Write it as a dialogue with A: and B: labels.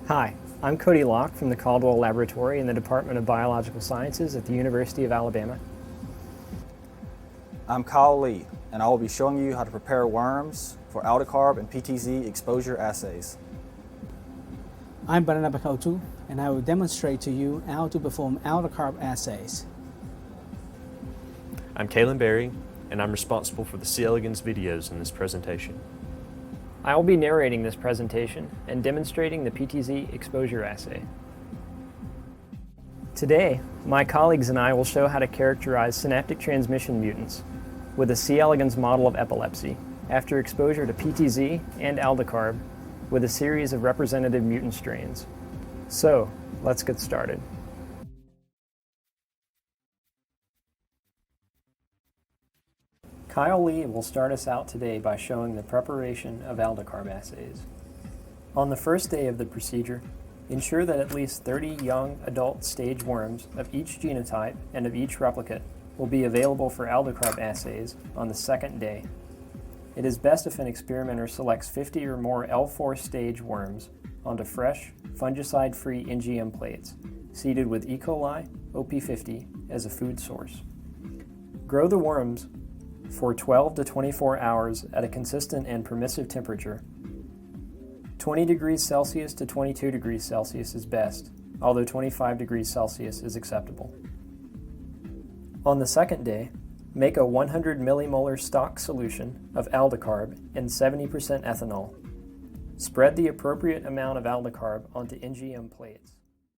A: Hi, I'm Cody Locke from the Caldwell Laboratory in the Department of Biological Sciences at the University of Alabama.
B: I'm Kyle Lee, and I will be showing you how to prepare worms for aldicarb and PTZ exposure assays.
C: I'm Bwarenaba Kautu, and I will demonstrate to you how to perform aldicarb assays.
D: I'm Kalen, and I'm responsible for the elegans videos in this presentation.
A: I will be narrating this presentation and demonstrating the PTZ exposure assay. Today, my colleagues and I will show how to characterize synaptic transmission mutants with a C. elegans model of epilepsy after exposure to PTZ and aldicarb with a series of representative mutant strains. So, let's get started. Kyle Lee will start us out today by showing the preparation of aldicarb assays. On the first day of the procedure, ensure that at least 30 young adult stage worms of each genotype and of each replicate will be available for aldicarb assays on the second day. It is best if an experimenter selects 50 or more L4 stage worms onto fresh, fungicide-free NGM plates, seeded with E. coli, OP50 as a food source. Grow the worms for 12 to 24 hours at a consistent and permissive temperature. 20 degrees Celsius to 22 degrees Celsius is best, although 25 degrees Celsius is acceptable. On the second day, make a 100 millimolar stock solution of aldicarb and 70% ethanol. Spread the appropriate amount of aldicarb onto NGM plates.